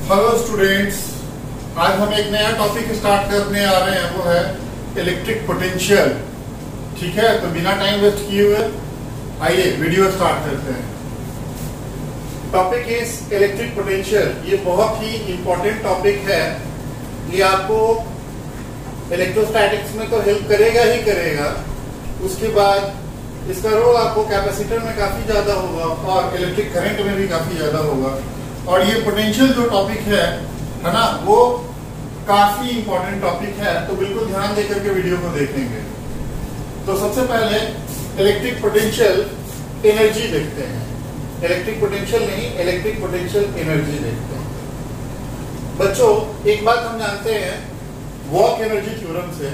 Hello students, आज हम एक नया टॉपिक स्टार्ट करने आ रहे हैं, वो है इलेक्ट्रिक पोटेंशियल। ठीक है, तो बिना टाइम वेस्ट किए हुए आइए वीडियो स्टार्ट करते हैं। Topic is electric potential. ये बहुत ही इंपॉर्टेंट टॉपिक है। ये आपको इलेक्ट्रोस्टैटिक्स में तो हेल्प करेगा ही करेगा, उसके बाद इसका रोल आपको कैपेसिटर में काफी ज्यादा होगा और इलेक्ट्रिक करंट में भी काफी ज्यादा होगा। और ये पोटेंशियल जो टॉपिक है ना, वो काफी इंपॉर्टेंट टॉपिक है, तो बिल्कुल ध्यान देकर के वीडियो को देखेंगे। तो सबसे पहले इलेक्ट्रिक पोटेंशियल एनर्जी देखते हैं। इलेक्ट्रिक पोटेंशियल नहीं, इलेक्ट्रिक पोटेंशियल एनर्जी देखते हैं। बच्चों, एक बात हम जानते हैं वॉक एनर्जी थ्योरम से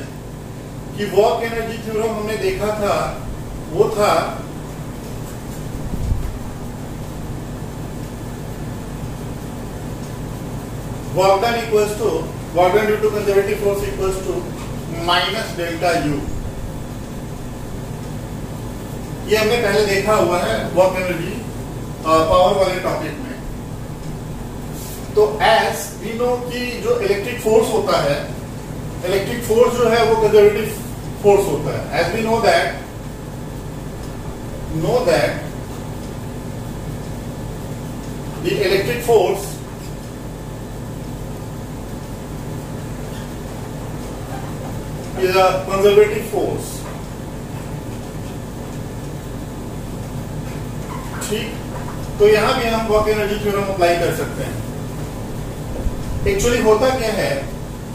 कि वॉक एनर्जी थ्योरम हमने देखा था, वो था work done equals to work done due to conservative force equals to minus delta U. ये हमने पहले देखा हुआ है वर्क एनर्जी पावर वाले टॉपिक में। तो एज वी नो कि जो इलेक्ट्रिक फोर्स होता है, इलेक्ट्रिक फोर्स जो है वो कंजर्वेटिव फोर्स होता है। As we know that the electric force is a conservative force। ठीक, तो यहां भी हम वर्क एनर्जी थ्योरम अप्लाई कर सकते हैं। एक्चुअली होता क्या है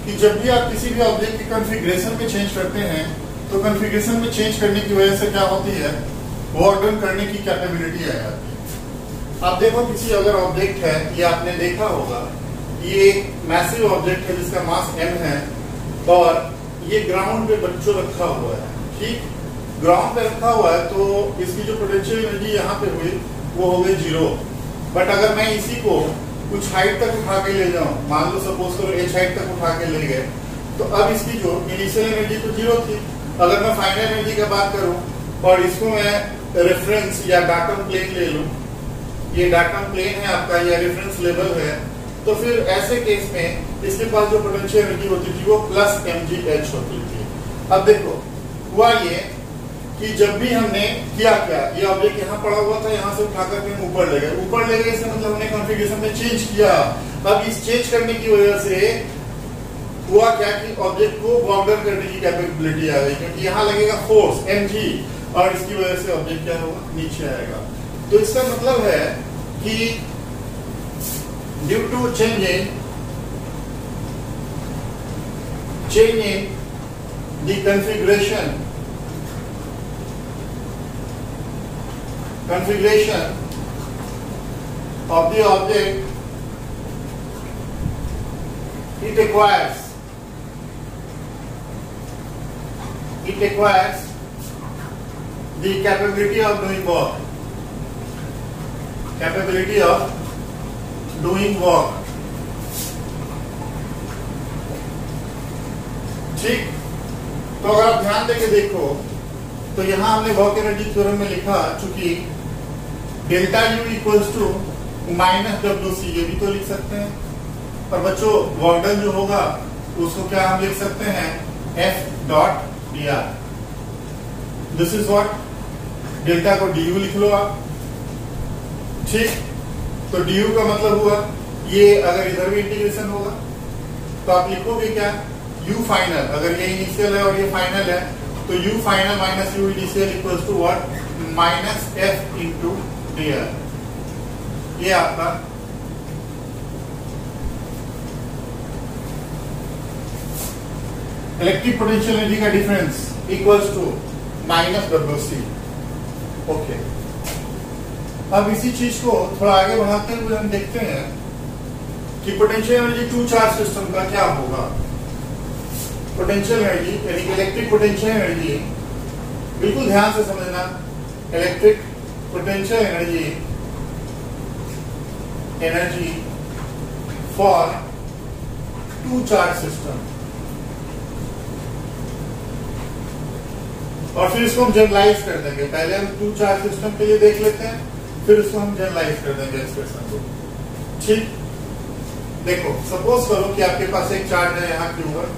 कि जब भी आप किसी भी ऑब्जेक्ट की कॉन्फ़िगरेशन में चेंज करते हैं, तो कॉन्फ़िगरेशन में चेंज करने की वजह से क्या होती है, वर्क डन करने की कैपेबिलिटी आ जाती है। आप देखो किसी अगर ऑब्जेक्ट है, ये आपने देखा होगा, ये मैसिव ऑब्जेक्ट है जिसका मास m है और ये ग्राउंड पे बच्चों रखा हुआ है। ठीक, ग्राउंड पे रखा हुआ है, तो इसकी जो पोटेंशियल एनर्जी यहाँ पे हुई वो हो गई 0। बट अगर मैं इसी को कुछ हाइट तक उठा के ले जाऊं, मान लो सपोज करो h हाइट तक उठा के ले गए, तो अब इसकी जो इनिशियल एनर्जी तो 0 थी। अगर मैं फाइनल एनर्जी की बात करूं और इसको मैं रेफरेंस या डाटम प्लेन ले लूं, ये डाटम प्लेन है आपका, ये रेफरेंस लेवल है, तो फिर ऐसे केस में इसके पास जो पोटेंशियल एनर्जी होती थी वो प्लस mgh होती थी। अब देखो हुआ ये कि जब भी हमने किया क्या, ये ऑब्जेक्ट यहाँ पड़ा हुआ था, यहाँ से उठाकर के हम ऊपर ले गए। ऊपर ले गए इसका मतलब हमने कॉन्फ़िगरेशन में चेंज किया। अब इस चेंज करने की वजह से हुआ क्या कि ऑब्जेक्ट को बॉर्डर करने की कैपेबिलिटी आ गई, क्योंकि यहाँ लगेगा फोर्स mg और इसकी वजह से ऑब्जेक्ट क्या होगा, नीचे आएगा। तो इसका मतलब है कि due to change in the configuration of the object, it acquires the capability of doing work, ठीक। तो अगर आप ध्यान देके देखो तो यहां हमने वर्क एनर्जी थ्योरम में लिखा, चूंकि delta U equals to minus WC, ये भी तो लिख सकते हैं। और बच्चों वर्क डन जो होगा उसको क्या हम लिख सकते हैं, F.dr। This is what, delta को du लिख लो आप। ठीक, तो du का मतलब हुआ, ये अगर इधर भी इंटीग्रेशन होगा तो आप लिखोगे क्या, u फाइनल। अगर ये इनिशियल है और ये फाइनल है, तो u final minus u initial equals to what, minus f into dr। ये आपका इलेक्ट्रिक पोटेंशियल एनर्जी का difference equals to minus WC। Okay, अब इसी चीज को थोड़ा आगे बढ़ाते हुए हम देखते हैं कि potential energy two charge system का क्या होगा। पोटेंशियल एनर्जी यानी कि इलेक्ट्रिक पोटेंशियल एनर्जी, बिल्कुल ध्यान से समझना, electric potential energy for two charge system. और फिर इसको हम जनरलाइज कर देंगे। पहले हम टू चार्ज सिस्टम के लिए देख लेते हैं, फिर इसको हम जनरलाइज कर देंगे एक्सप्रेशन को। ठीक, देखो सपोज करो कि आपके पास एक चार्ज है यहाँ Q1,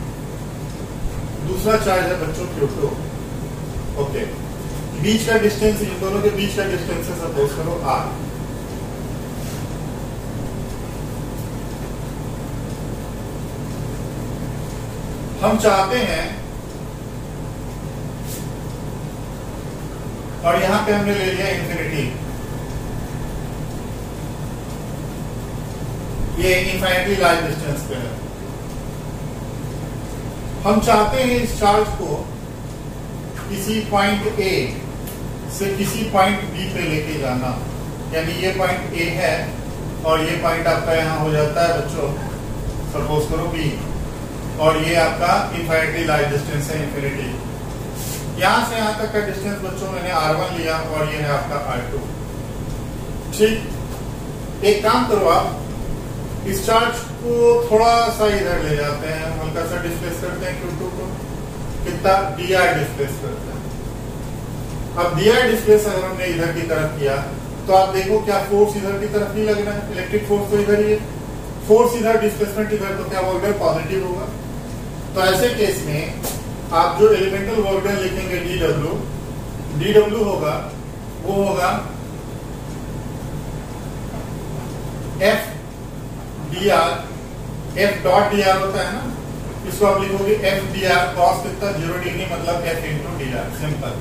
दूसरा चार्ज है बच्चों Q2। ओके, बीच का डिस्टेंस, इन दोनों के बीच का डिस्टेंस है सपोज करो R। हम चाहते हैं, और यहां पे हमने ले लिया इंफिनिटी, ये इनफाइनाइटली लार्ज डिस्टेंस पे है। हम चाहते हैं इस चार्ज को किसी पॉइंट A से किसी पॉइंट B पे लेके जाना, यानी ये पॉइंट A है और ये पॉइंट आपका यहां हो जाता है बच्चों सपोज करो B, और ये आपका इनफाइनाइटली लार्ज डिस्टेंस है इंफिनिटी। यहां से यहां तक का डिस्टेंस बच्चों मैंने R1 लिया और ये है आपका R2। ठीक, एक काम करो आप इस चार्ज को थोड़ा सा इधर ले जाते हैं, हल्का सा डिस्प्लेस करते हैं Q2 को, कितना dr डिस्प्लेस करते हैं। अब dr डिस्प्लेस अगर हमने इधर की तरफ किया तो आप देखो क्या फोर्स इधर की तरफ नहीं लग रहा है, इलेक्ट्रिक फोर्स तो इधर ही है, फोर्स इधर डिस्प्लेसमेंट इधर, तो क्या वर्क डन पॉजिटिव होगा। तो ऐसे केस में आप जो एलिमेंटल वर्क डन लिखेंगे dw होगा, वो होगा F dr, F dot dr होता है ना, इसको आप लिखोगे F dr cos कितना 0 डिग्री, मतलब F into dr, simple.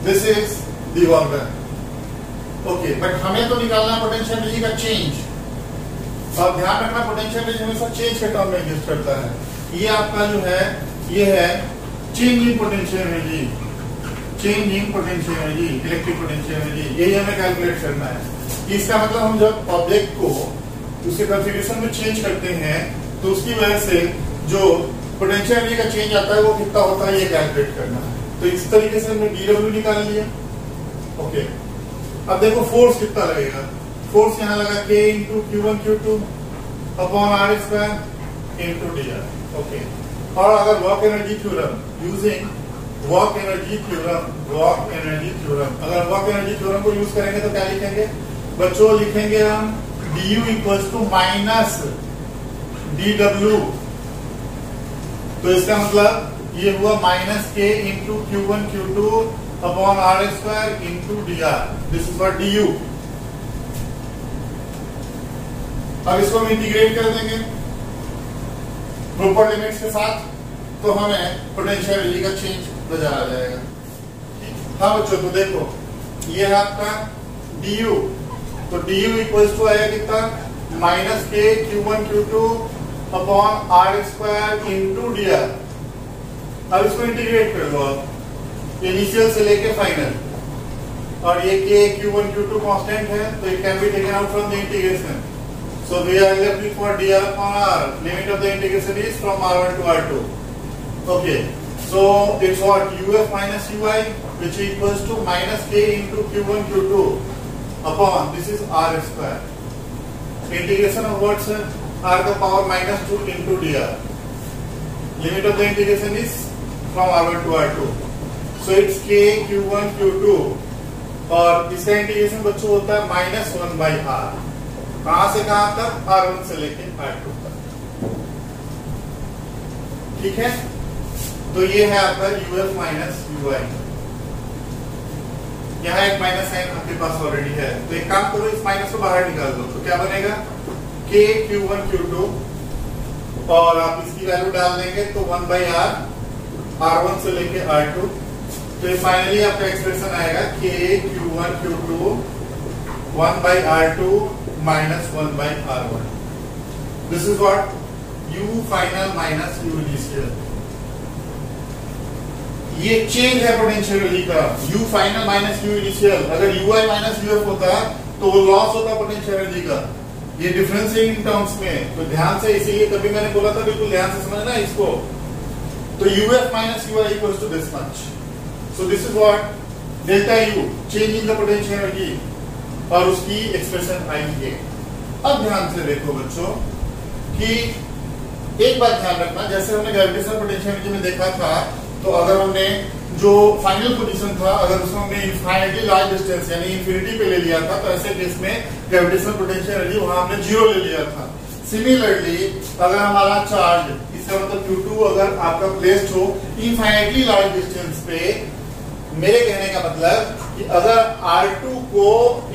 This is the work done. Okay, but हमें तो निकालना पोटेंशियल एनर्जी का चेंज, और ध्यान रखना पोटेंशियल एनर्जी हमेशा चेंज के टर्म में एग्जिस्ट करता है। ये आपका जो है ये है change in potential energy, change in potential energy, electric potential energy, यही हमें कैलकुलेट करना है। इसका मतलब हम जब ऑब्जेक्ट को उसके कॉन्फ़िगरेशन में चेंज करते हैं तो उसकी वजह से जो पोटेंशियल एनर्जी का चेंज आता है वो कितना होता है ये कैलकुलेट करना है। तो इस तरीके से हमने dw निकाल लिया। ओके, अब देखो फोर्स कितना लगेगा, फोर्स यहाँ लगा K into Q1 Q2 upon R square into dr। Okay, और अगर work energy theorem using work energy theorem, अगर वर्क एनर्जी थ्योरम को यूज करेंगे तो क्या लिखेंगे बच्चों, लिखेंगे हम du equals to minus dw। तो इसका मतलब ये हुआ minus K into Q1 Q2 upon R square into dr, this is what du। अब इसको हम इंटीग्रेट कर देंगे प्रॉपर लिमिट्स के साथ, तो हमें पोटेंशियल एनर्जी का चेंज नजर आ जाएगा। हाँ बच्चों, तो देखो ये है आपका du, तो du इक्वल्स टू आएगा कितना minus K Q1 Q2 upon R square into dr। अब इसको इंटीग्रेट कर लो आप इनिशियल से लेके फाइनल, और ये K Q1 Q2 कांस्टेंट है तो it can be taken out from the integration. So we are left with for dr upon r. Limit of the integration is from r1 to r2. Okay. So it's what uf minus ui, which equals to minus k into q1 q2 upon this is r square. Integration of what sir? R the power minus 2 into dr. Limit of the integration is from r1 to r2. So it's k q1 q2, और इसका integration बच्चों होता है minus 1 by r। कहां से कहां तक, R1 से लेके R2 तक। ठीक है, तो ये है आपका UF माइनस UI। यहाँ एक माइनस साइन आपके पास ऑलरेडी है, तो एक काम करो इस माइनस को बाहर निकाल दो, तो क्या बनेगा K Q1 Q2, और आप इसकी वैल्यू डाल देंगे तो 1 by R, R1 से लेके R2। तो ये फाइनली आपका एक्सप्रेशन आएगा K Q1 Q2 1 by R2 minus 1 by R1. This is what U final minus U initial. ये चेंज है पोटेंशियल एनर्जी का, U final minus U initial. अगर UI माइनस UF होता तो वो लॉस होता पोटेंशियल एनर्जी का। ये डिफरेंस है इन टर्म्स में, तो ध्यान से, इसीलिए तभी मैंने बोला था बिल्कुल ध्यान से समझना इसको। तो UF minus UI equals to this much. So this is what delta U, change in the potential energy, और उसकी एक्सप्रेशन आई है। अब ध्यान से देखो बच्चों कि एक बात ध्यान रखना, जैसे हमने ग्रेविटेशनल पोटेंशियल एनर्जी में देखा था, तो अगर हमने जो फाइनल पोजीशन था, अगर उसमें हमने इनफाइनाइटली लार्ज डिस्टेंस यानी इंफिनिटी पे ले लिया था, तो ऐसे केस में ग्रेविटेशनल पोटेंशियल एनर्जी वहां हमने 0 ले लिया था। सिमिलरली अगर हमारा चार्ज, इसका मतलब Q2 अगर आपका प्लेस्ड हो इनफाइनाइटली लार्ज डिस्टेंस पे, मेरे कहने का मतलब कि अगर R2 को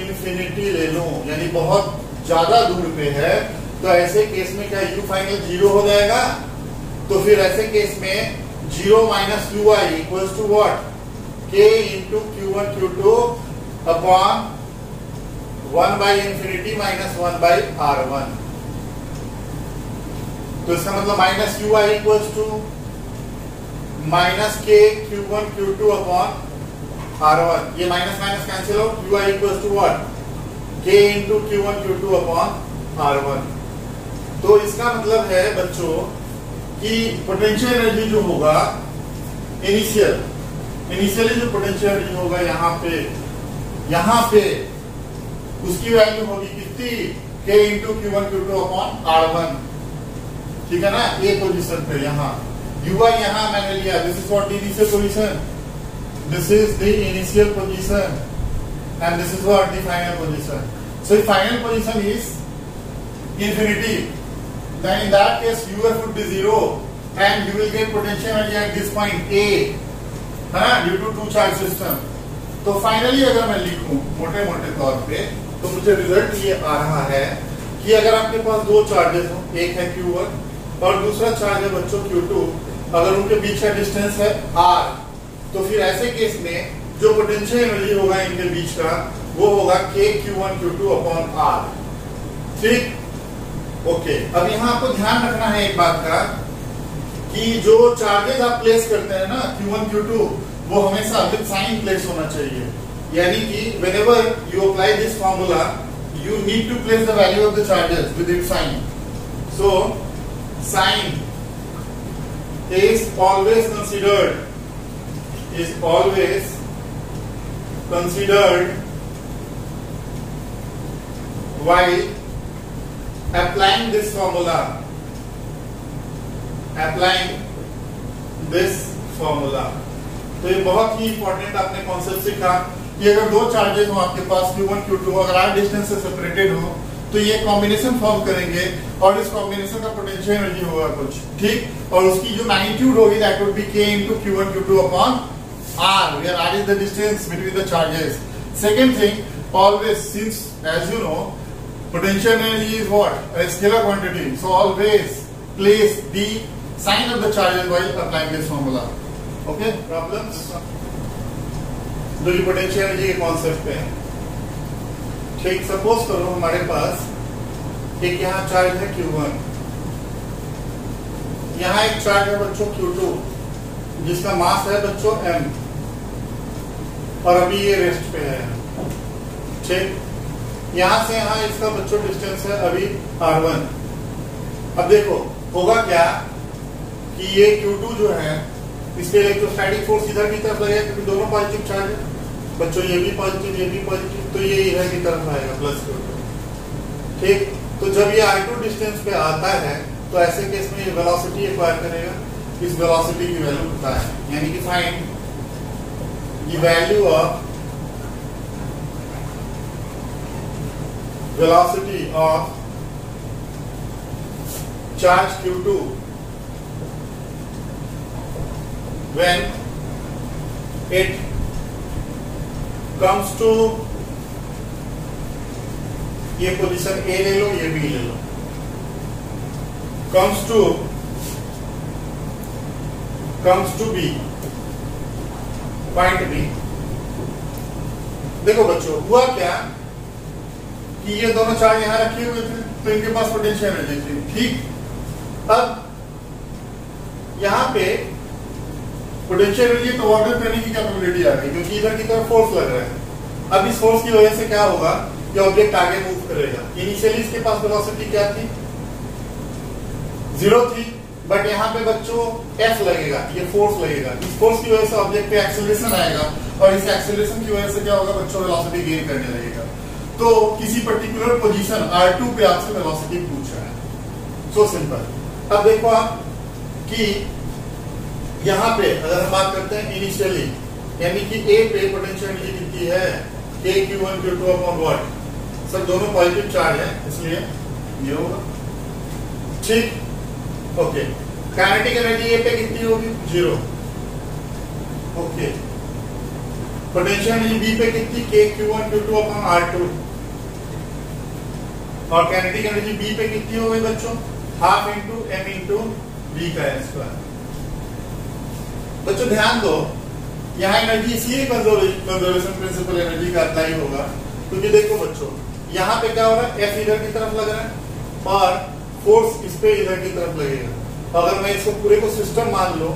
इंफिनिटी ले लो यानी बहुत ज्यादा दूर पे है, तो ऐसे केस में क्या U फाइनल 0 हो जाएगा? तो फिर ऐसे केस में 0 minus ui equals to what? k into Q1 Q2 upon 1 by infinity minus 1 by R1। तो इसका मतलब minus ui equals to minus k Q1 Q2 upon R1। ये माइनस माइनस कैंसिल हो, ui equals to what? k into Q1 Q2 upon R1। तो इसका मतलब है बच्चों कि पोटेंशियल एनर्जी जो होगा इनिशियली जो पोटेंशियल एनर्जी होगा यहाँ पे उसकी वैल्यू होगी कितनी? k into Q1 Q2 upon R1, ठीक है ना? ये पोजीशन पे यहाँ ui यहाँ मैंने लिया, this is what the initial position, this is the initial position and this is what the final position. So final position is infinity, then in that case uf would be 0 and you will get potential energy at this point A, है ना, due to two charge system। तो finally अगर मैं लिखूं मोटे मोटे तौर पे, तो मुझे रिजल्ट ये आ रहा है कि अगर आपके पास दो चार्जेस हो, एक है Q1 और दूसरा चार्ज है बच्चों Q2, अगर उनके बीच का डिस्टेंस है R, तो फिर ऐसे केस में जो पोटेंशियल एनर्जी होगा इनके बीच का वो होगा k Q1 Q2 upon R। ठीक, ओके। अब यहाँ आपको ध्यान रखना है एक बात का कि जो चार्जेस आप प्लेस करते हैं ना Q1 Q2, वो हमेशा विद साइन प्लेस होना चाहिए, यानी कि whenever you apply this formula you need to place the value of the charges with its sign. So sign is always considered while applying this formula, तो ये बहुत ही important आपने कॉन्सेप्ट सीखा कि अगर दो चार्जेस हो आपके पास Q1 Q2, अगर आर डिस्टेंस से सेपरेटेड हो तो ये कॉम्बिनेशन फॉर्म करेंगे और इस कॉम्बिनेशन का पोटेंशियल एनर्जी होगा कुछ, ठीक, और उसकी जो मैग्नीट्यूड होगी that would be k into Q1 Q2 upon r, where r is the distance between the charges. Second thing, always, since as you know potential energy is what? A scalar quantity, so always place the sign of the charges while applying this formula. Okay, problems? जो ये potential energy के concept पे है, ठीक, suppose करो हमारे पास एक यहाँ चार्ज है Q1, यहाँ एक चार्ज है बच्चों Q2 जिसका मास है बच्चों m, और अभी ये रेस्ट पे है, ठीक, यहां से यहां इसका बच्चों डिस्टेंस है अभी R1। अब देखो होगा क्या कि ये Q2 जो है इस पे इलेक्ट्रोस्टैटिक फोर्स इधर की तरफ लगेगा क्योंकि दोनों पॉजिटिव चार्ज है बच्चों, ये भी पॉजिटिव ये भी पॉजिटिव, तो ये इधर की तरफ आएगा प्लस Q2, ठीक। तो जब ये R2 डिस्टेंस पे आता है तो ऐसे केस में ये वेलोसिटी एक्वायर करेगा, इस वेलोसिटी की वैल्यू पता है, यानी कि find the value of velocity of charge Q2 when it comes to, ये पोजीशन A ले लो, ये B ले लो, comes to B, point B। देखो बच्चों हुआ क्या कि ये दोनों चार्ज यहाँ रखे हुए थे तो इनके पास पोटेंशियल एनर्जी थी, ठीक। अब यहाँ पे पोटेंशियल एनर्जी तो ऑर्डर करने की कैपेबिलिटी आ गई क्योंकि इधर की तरफ फोर्स लग रहा है। अब इस फोर्स की वजह से क्या होगा कि ऑब्जेक्ट आगे मूव करेगा। इनिशियली इसके पास वेलोसिटी क्या थी? 0 थी, बट यहाँ पे बच्चों F लगेगा, ये फोर्स लगेगा, इस फोर्स की वजह से ऑब्जेक्ट पे एक्सेलरेशन आएगा और इस एक्सेलरेशन की वजह से क्या होगा बच्चों, वेलोसिटी गेन करने लगेगा। तो किसी पर्टिकुलर पोजीशन R2 पे आपसे वेलोसिटी पूछ रहा है, सो सिंपल। अब देखो आप कि यहाँ पे अगर हम बात करते हैं इनिशियली, यानी कि ए पे पोटेंशियल एनर्जी कितनी है, के Q1 Q2 अपॉन व्हाट, सब दोनों पॉजिटिव चार्ज है इसलिए ये होगा। ठीक, ओके। काइनेटिक एनर्जी ए पे कितनी होगी, 0। ओके, पोटेंशियल एनर्जी बी पे कितनी, के Q1 Q2 अपॉन R2, और काइनेटिक एनर्जी बी पे कितनी हो गई बच्चों, half into M into B का स्क्वायर। बच्चों ध्यान दो, यहाँ एनर्जी इसलिए कंजर्वेशन प्रिंसिपल एनर्जी का अप्लाई होगा क्योंकि देखो बच्चों यहाँ पे क्या हो रहा है, एफ इधर की तरफ लग रहा है और फोर्स इस पे इधर की तरफ लगेगा। अगर मैं इसको पूरे को सिस्टम मान लो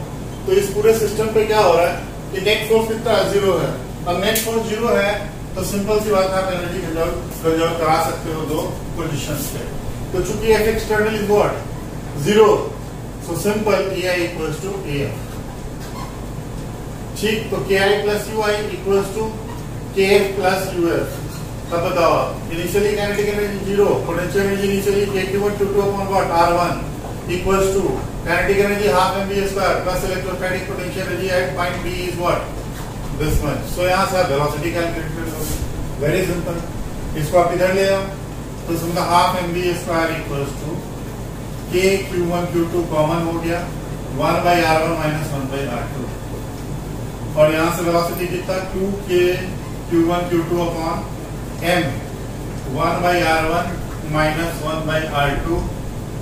तो इस पूरे सिस्टम पे क्या हो रहा है कि नेट फोर्स कितना 0 है। अब नेट फोर्स 0 है तो सिंपल सी बात है, आप एनर्जी कंजर्व करा सकते हो दो पोजिशन पे। तो चूंकि F external is what, 0, so simple EI equals to AF। ठीक, तो KI plus UI equals to KF plus UF। अब बताओ, initially kinetic energy 0, potential energy initially KQ1 Q2 upon what, R1 equals to kinetic energy half mv square plus electrostatic potential energy at point B is what, this much. So यहां से आप velocity calculate कर लोगे, very simple. इसको आप इधर ले आओ तो इसमें half mv square equals to KQ1 Q2 common हो गया, 1/R1 माइनस 1/R2, और यहां से वेलोसिटी कितना, 2k Q1 Q2 upon m, 1/R1 minus 1/R2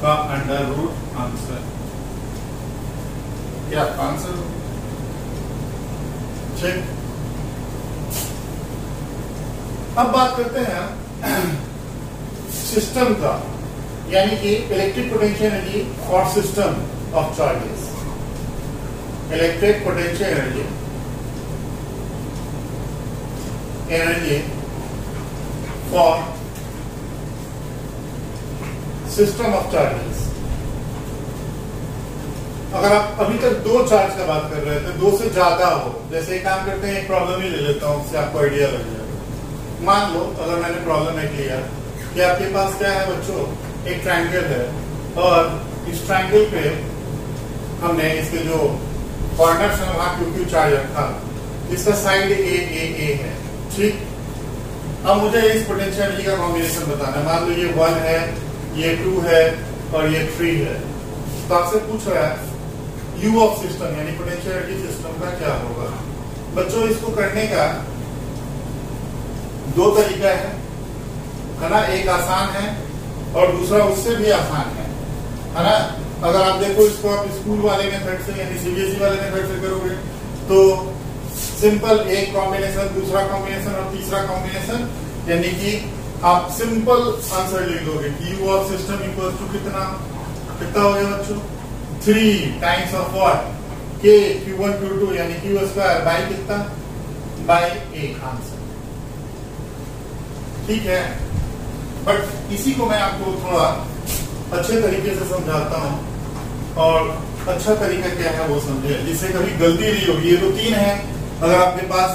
का अंडर रूट आंसर। क्या आंसर? ठीक, अब बात करते हैं सिस्टम का, यानी कि electric potential energy for system of charges. Electric potential energy for system of charges. अगर आप अभी तक दो चार्ज का बात कर रहे थे, दो से ज्यादा हो, जैसे एक काम करते हैं, एक प्रॉब्लम ही ले लेता हूं, उससे आपको आइडिया लग जाएगा। मान लो अगर मैंने प्रॉब्लम एक लिया कि आपके पास क्या है बच्चों, एक ट्रायंगल है और इस ट्रायंगल पे हमने इसके जो कॉर्नर्स है वहां क्यू चार्ज रखा, इसका साइड ए है। ठीक, अब मुझे इस पोटेंशियल एनर्जी का कॉम्बिनेशन बताना है। मान लो ये 1 है, ये 2 है और ये 3 है। तो आपसे पूछ रहा है U ऑफ सिस्टम, यानी पोटेंशियल एनर्जी सिस्टम का क्या होगा। बच्चों इसको करने का दो तरीका है ना, एक आसान है और दूसरा उससे भी आसान है ना। अगर आप देखो इसको आप स्कूल वाले मेथड से यानी CBSE वाले मेथड से करोगे तो सिंपल एक कॉम्बिनेशन, दूसरा कॉम्बिनेशन और तीसरा कॉम्बिनेशन, यानी कि आप सिंपल आंसर लिख दोगे कि U of system equal to कितना हो गया बच्चों, 3 times of what, K Q1 Q2 यानी Q स्क्वायर बाय कितना, बाय A आंसर। ठीक है, बट इसी को मैं आपको थोड़ा अच्छे तरीके से समझाता हूं और अच्छा तरीका क्या है वो समझे, जिससे कभी गलती नहीं होगी। ये तो 3 है, अगर आपके पास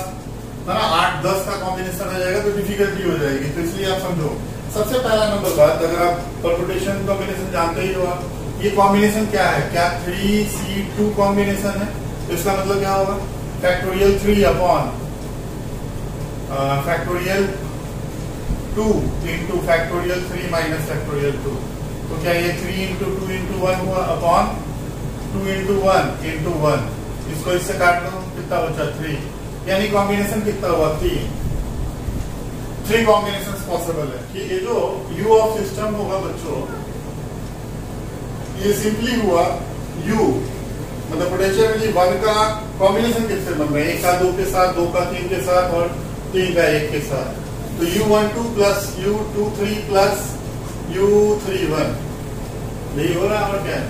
है ना 8-10 का कॉम्बिनेशन आ जाएगा तो डिफिकल्टी हो जाएगी। तो इसलिए आप समझो, सबसे पहला नंबर बात, अगर आप परम्यूटेशन कॉम्बिनेशन जानते ही हो आप, ये कॉम्बिनेशन क्या है, क्या 3C2 कॉम्बिनेशन है। तो इसका मतलब क्या होगा, factorial 3 upon factorial 2 into factorial 3 minus factorial 2। तो क्या ये 3 इंटू 2 इंटू 1 हुआ अपॉन 2 इंटू 1 इंटू 1। इसको इससे काट दो, कितना बचा 3, यानी कॉम्बिनेशन कितना हुआ 3 कॉम्बिनेशन पॉसिबल है। कि ये जो U ऑफ सिस्टम होगा बच्चों, ये सिंपली हुआ U मतलब पोटेंशियल एनर्जी 1 का कॉम्बिनेशन किससे बन रहा है, 1 का 2 के साथ, 2 का 3 के साथ और 3 का 1 के साथ। तो U12 plus U23 plus U31 यही हो रहा है और क्या है।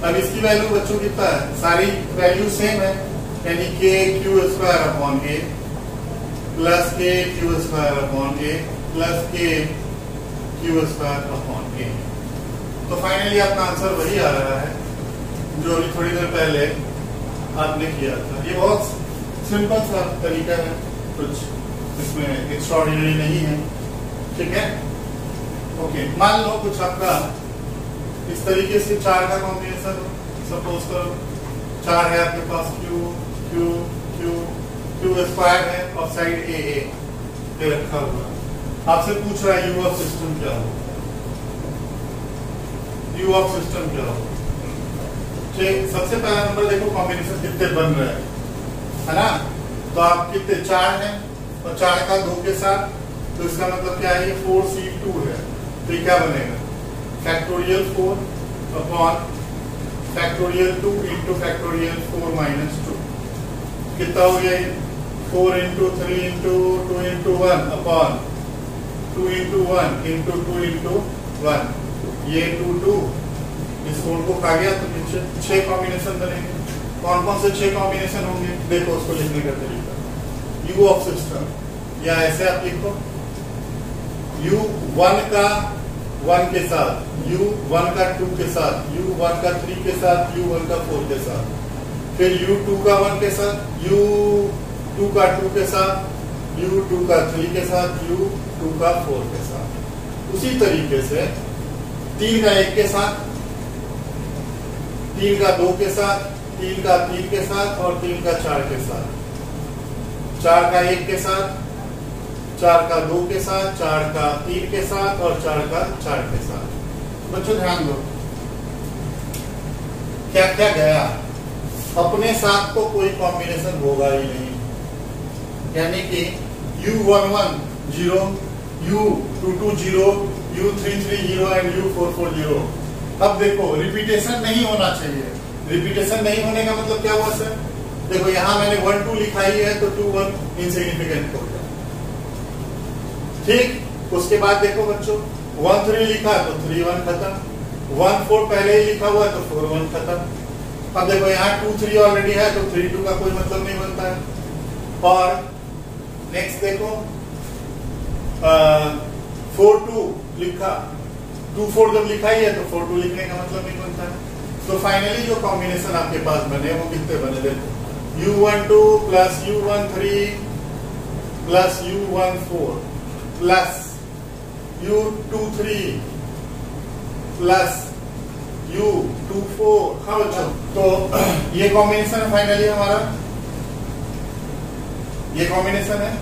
अब इसकी वैल्यू बच्चों कितना है, सारी वैल्यू सेम है, यानी K Q square upon A plus K Q square upon A plus K Q square upon A। तो फाइनली आपका आंसर वही आ रहा है जो अभी थोड़ी देर पहले आपने किया था। ये बहुत सिंपल सा तरीका है, कुछ इसमें एक्स्ट्राऑर्डिनरी नहीं है। ठीक है, ओके। मान लो कुछ आपका इस तरीके से 4 का कॉम्बिनेशन सपोज करो, 4 है आपके पास, Q Q Q Q square है और साइड ए ये रखा हुआ। आपसे पूछ रहा है यू ऑफ सिस्टम क्या हो, यू ऑफ सिस्टम क्या हो। ठीक, सबसे पहला नंबर देखो कॉम्बिनेशन कितने बन रहे हैं, है ना। तो आप कितने 4 हैं और 4 का 2 के साथ, तो इसका मतलब क्या है, 4C2 है। तो ये क्या बनेगा, factorial 4 upon factorial 2 into factorial 4 minus 2। कितना हो गया ये, 4 into 3 into 2 into 1 upon 2 into 1 into 2 into 1। ये 2 2 इस 4 को खा गया, तो नीचे 6 कॉम्बिनेशन बनेंगे। कौन कौन से 6 कॉम्बिनेशन होंगे, देखो उसको लिखने का तरीका। यू ऑफ सिस्टम, या ऐसे आप लिखो, यू 1 का 1 के साथ, यू 1 का 2 के साथ, यू 1 का 3 के साथ, यू 1 का 4 के साथ, फिर यू 2 का 1 के साथ, यू 2 का 2 के साथ, यू 2 का 3 के साथ, यू 2 का 4 के साथ। उसी तरीके से 3 का 1 के साथ, 3 का 2 के साथ, 3 का 3 के साथ और 3 का 4 के साथ, 4 का 1 के साथ, 4 का 2 के साथ, 4 का 3 के साथ और 4 का 4 के साथ। बच्चों ध्यान दो, क्या क्या गया, अपने साथ तो कोई कॉम्बिनेशन होगा ही नहीं, यानी कि U11 0, U22 0, U33 0 and U44 0। अब देखो रिपीटेशन नहीं होना चाहिए। रिपीटेशन नहीं होने का मतलब क्या हुआ सर, देखो यहां मैंने 1 2 लिखा ही है तो 2 1 इनसिग्निफिकेंट हो गया। ठीक, उसके बाद देखो बच्चों 1 3 लिखा तो 3 1 खत्म, 1 4 पहले ही लिखा हुआ तो 4 1 खत्म। अब देखो यहाँ 2 3 ऑलरेडी है तो 3 2 का कोई मतलब नहीं बनता है। और नेक्स्ट देखो 4 2 लिखा, 2 4 जब लिखा ही है तो 4 2 लिखने का मतलब नहीं बनता है। तो फाइनली जो कॉम्बिनेशन आपके पास बने वो कितने बने, देखो U12 plus U13 plus U14 plus U23 plus U24। हाँ बच्चों, तो ये कॉम्बिनेशन है फाइनली हमारा, ये कॉम्बिनेशन है।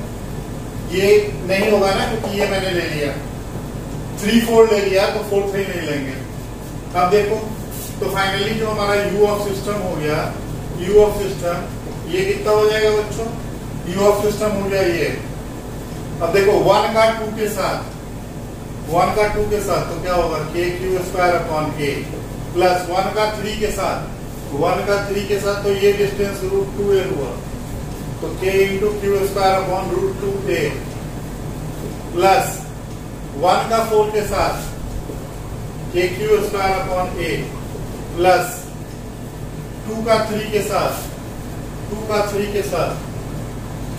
ये नहीं होगा ना क्योंकि ये मैंने ले लिया 3 4 ले लिया तो 4 3 नहीं लेंगे। अब देखो तो फाइनली जो हमारा U ऑफ सिस्टम हो गया, U ऑफ सिस्टम ये कितना हो जाएगा बच्चों, U ऑफ सिस्टम हो गया ये। अब देखो 1 का 2 के साथ, 1 का 2 के साथ तो क्या होगा, k Q square upon k plus 1 का 3 के साथ, 1 का 3 के साथ तो ये डिस्टेंस √2a हुआ तो k into Q square upon √2a plus 1 का 4 के साथ k Q square upon a plus 2 का 3 के साथ, 2 का 3 के साथ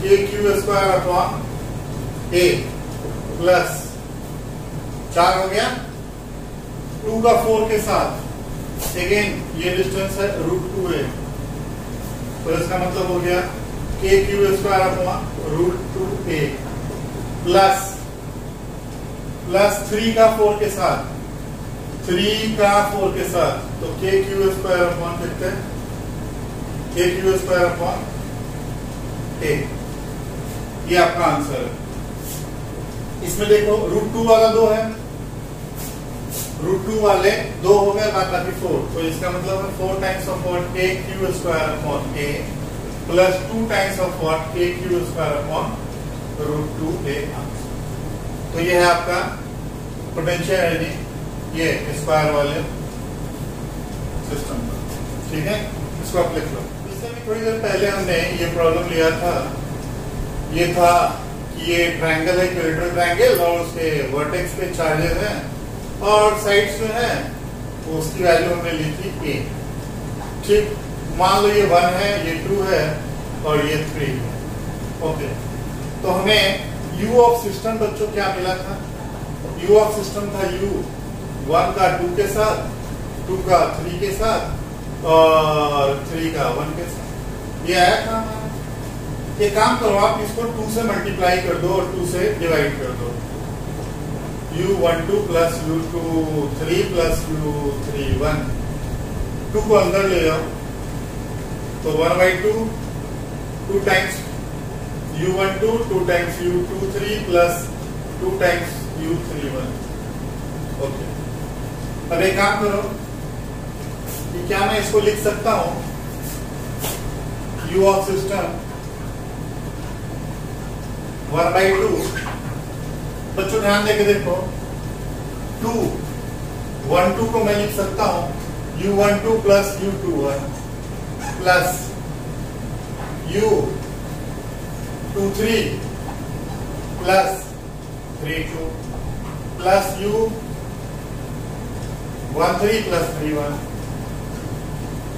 k Q square upon a plus 4 हो गया, 2 का 4 के साथ अगेन ये डिस्टेंस है √2a, तो इसका मतलब हो गया k Q square upon √2a plus 3 का 4 के साथ, 3 का 4 के साथ तो k क्यू स्क्वायर अपॉन कितने, k Q square upon a। ये आपका आंसर है। इसमें देखो √2 वाला 2 है, √2 वाले 2 हो गए, बाकी 4, तो इसका मतलब है 4 times of what k Q square upon a plus 2 times of what k Q square upon √2a। तो ये है आपका पोटेंशियल एनर्जी ये स्क्वायर वाले सिस्टम का। ठीक है, इसको आप लिख लो। इससे भी थोड़ी देर पहले हमने ये प्रॉब्लम लिया था, ये था कि ये ट्रायंगल है, इक्विलेटरल ट्रायंगल, और उसके वर्टेक्स पे चार्जेस हैं और साइड्स जो है तो उसकी वैल्यू हमने ली थी a। ठीक, मान लो ये 1 है, ये 2 है और ये 3 है। ओके, तो हमें U ऑफ सिस्टम बच्चों क्या मिला था, U ऑफ सिस्टम था U 1 का 2 के साथ, 2 का 3 के साथ और 3 का 1 के साथ, ये आया था हमारा। ये काम करो आप, इसको 2 से मल्टीप्लाई कर दो और 2 से डिवाइड कर दो। U12 plus U23 plus U31, 2 को अंदर ले जाओ तो 1/2 2 times u12 2 times u23 plus 2 times u31। Okay, अब एक काम करो कि क्या मैं इसको लिख सकता हूं u ऑफ सिस्टम 1/2। बच्चों ध्यान देके देखो, 12 को मैं लिख सकता हूं u12 plus u21 plus u23 plus 32 plus u13 plus 31,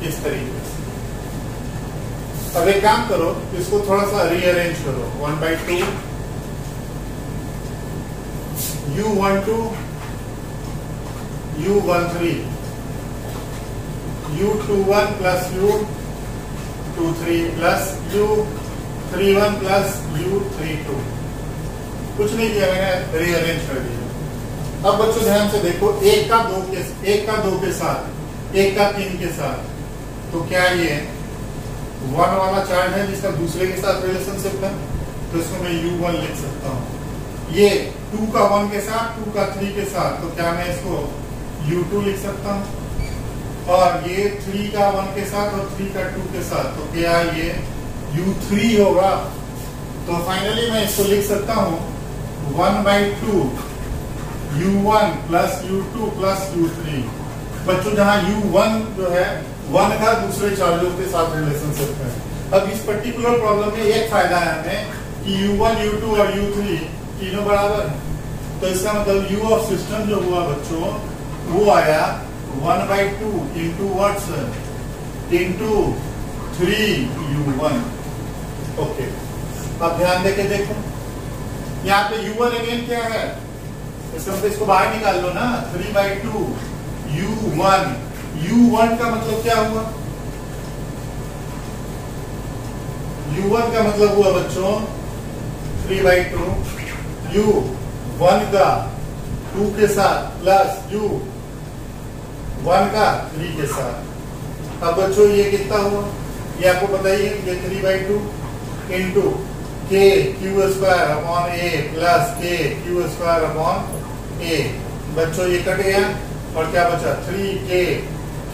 इस तरीके से। अब एक काम करो, इसको थोड़ा सा रीअरेंज करो। 1/2 u12 u13 u21 plus u23 plus u31 plus u32। कुछ नहीं किया मैंने, रीअरेंज कर दिया। अब बच्चों ध्यान से देखो, एक का दो के साथ, एक का 3 के साथ, तो क्या ये 1 वाला चार्ज है जिसका दूसरे के साथ रिलेशनशिप है, तो इसको मैं u1 लिख सकता हूं। ये 2 का 1 के साथ, 2 का 3 के साथ, तो क्या मैं इसको u2 लिख सकता हूं। और ये 3 का 1 के साथ और 3 का 2 के साथ, तो क्या ये u3 होगा। तो फाइनली मैं इसको लिख सकता हूं 1/2 u1 plus u2 plus u3। बच्चों जहां u1 जो है 1 का दूसरे चार्जों के साथ रिलेशनशिप है। अब इस पर्टिकुलर प्रॉब्लम में एक फायदा है हमें कि u1 u2 और u3 तीनों बराबर है। तो इसका मतलब u ऑफ सिस्टम जो हुआ बच्चों, वो आया 1/2 into what's into 3u1। Okay, अब ध्यान देके देखो, यहाँ पे u1 अगेन क्या है, इसका मतलब इसको बाहर निकाल लो ना। 3/2 u1 का मतलब क्या हुआ, u1 का मतलब हुआ बच्चों 3/2 u1 का 2 के साथ प्लस u1 का 3 के साथ। अब बच्चों ये कितना हुआ, ये आपको बताइए, ये 3/2 into k q square upon a plus k q square upon a। बच्चों ये कट गया और क्या बचा 3k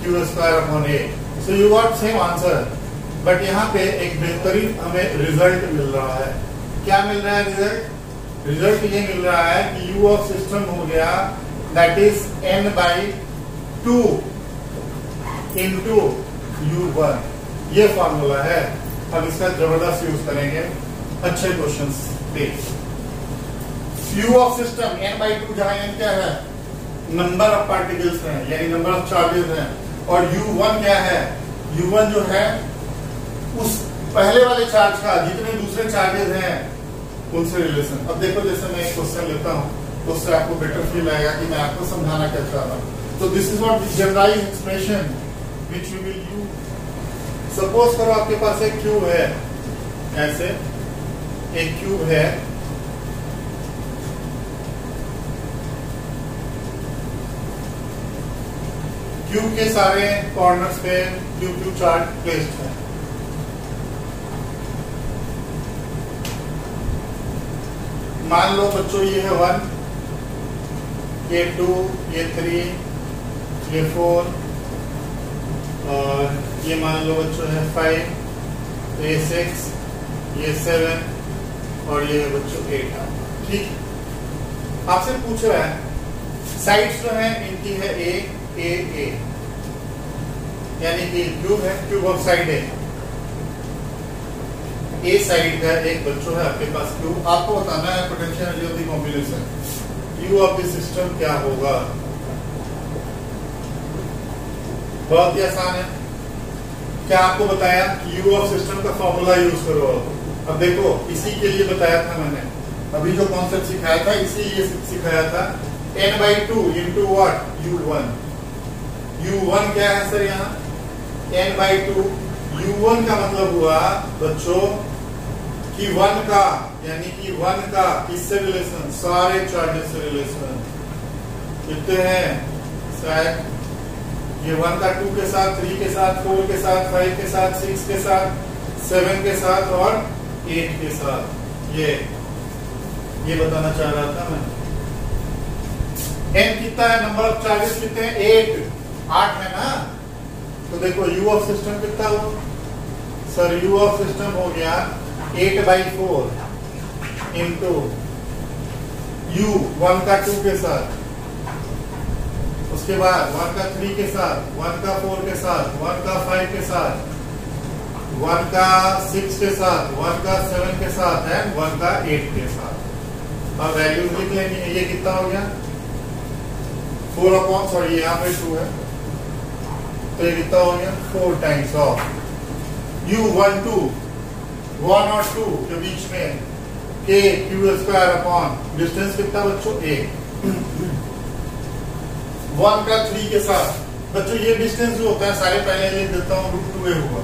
q square upon a। So you got same answer, but यहाँ पे एक बेहतरीन हमें रिजल्ट मिल रहा है। क्या मिल रहा है रिजल्ट? रिजल्ट ये मिल रहा है कि u ऑफ सिस्टम हो गया that is n/2 into u1। ये फॉर्मूला है। अब इसका जबरदस्त यूज करेंगे अच्छे क्वेश्चंस पे। u ऑफ सिस्टम n/2, जहां n क्या है, नंबर ऑफ पार्टिकल्स हैं, यानी नंबर ऑफ चार्जेस हैं, और u1 क्या है, u1 जो है उस पहले वाले चार्ज का जितने दूसरे चार्जेस हैं उनसे रिलेशन। अब देखो, जैसे मैं एक क्वेश्चन लेता हूं तो उससे आपको बेटर फील आएगा कि मैं आपको समझाना क्या चाह रहा हूं। तो this is what the generalized expression which we will use. Suppose करो आपके पास एक क्यूब है, ऐसे एक क्यूब है, क्यूब के सारे कॉर्नर्स पे क्यूब चार्ज प्लेस्ड है। मान लो बच्चों ये है 1, ये 2, ये 3, ये 4, और ये मान लो बच्चों है 5, ये 6, ये 7 और ये बच्चों 8 है। ठीक, आपसे पूछ रहा है साइड्स जो है इनकी है ए, यानी कि क्यूब है, cube of side A side का एक बच्चों है आपके पास क्यूब। आपको बताना है potential energy of the combination you of the system क्या होगा। बहुत ही आसान है। क्या आपको बताया कि यू ऑफ सिस्टम का फॉर्मूला यूज करो। अब देखो, इसी के लिए बताया था मैंने, अभी जो कॉन्सेप्ट सिखाया था इसीलिए सिखाया था। n/2 into what, u1। u1 क्या है सर यहाँ, n/2। u1 का मतलब हुआ बच्चों कि 1 का, यानी कि 1 का किससे रिलेशन, सारे चार्जेस से रिलेशन। कितने हैं, शायद ये 1 का 2 के साथ, 3 के साथ, 4 के साथ, 5 के साथ, 6 के साथ, 7 के साथ और 8 के साथ। ये बताना चाह रहा था मैं। n कितना है, नंबर ऑफ चार्जेस कितने हैं, 8 है ना। तो देखो u ऑफ सिस्टम कितना हो सर, u ऑफ सिस्टम हो गया 8/4 इंटू u 1 का 2 के साथ, उसके बाद 1 का 3 के साथ, 1 का 4 के साथ, 1 का 5 के साथ, 1 का 6 के साथ, 1 का 7 के साथ एंड 1 का 8 के साथ। अब वैल्यूज लिख लेंगे। ये कितना हो गया 4 सॉरी यहाँ पे 2 है, तो ये कितना हो गया 4 टाइम्स ऑफ u 1 2 1 और 2 के बीच में k q square upon distance कितना बच्चों 1 1 का 3 के साथ। बच्चों ये डिस्टेंस जो होता है सारे पहले लिख देता हूँ, √2a हुआ।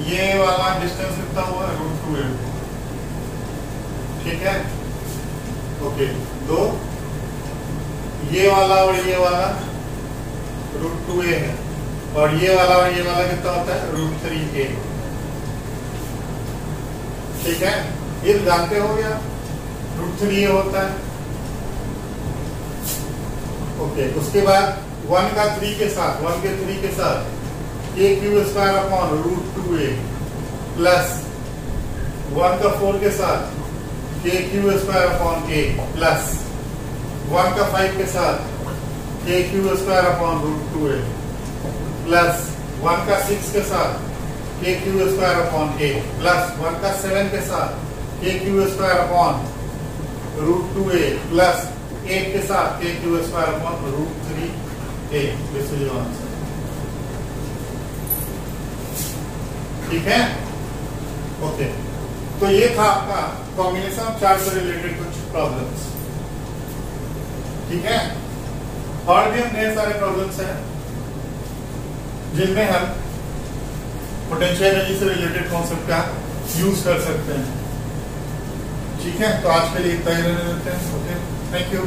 ये वाला डिस्टेंस कितना हुआ √2a हुआ, ठीक है। ओके, दो ये वाला और ये वाला √2a है, और ये वाला कितना होता है √3a, ठीक है। ये जानते हो गया √3a होता है। ओके, उसके बाद 1 का 3 के साथ, 1 के 3 के साथ k q square upon √2a plus 1 का 4 के साथ k q square upon a plus 1 का 5 के साथ k q square upon √2a plus 1 का 6 के साथ k q square upon a plus 1 का 7 के साथ k q square upon √2a plus 8 के साथ k q square upon √3a। This is your answer, ठीक है। ओके, तो ये था आपका कॉम्बिनेशन ऑफ चार्ट से रिलेटेड कुछ प्रॉब्लम्स, ठीक है। और भी हम ढेर सारे प्रॉब्लम्स हैं जिनमें हम पोटेंशियल एनर्जी से रिलेटेड कॉन्सेप्ट का यूज कर सकते हैं, ठीक है। तो आज के लिए इतना ही रहने देते हैं। Okay, thank you.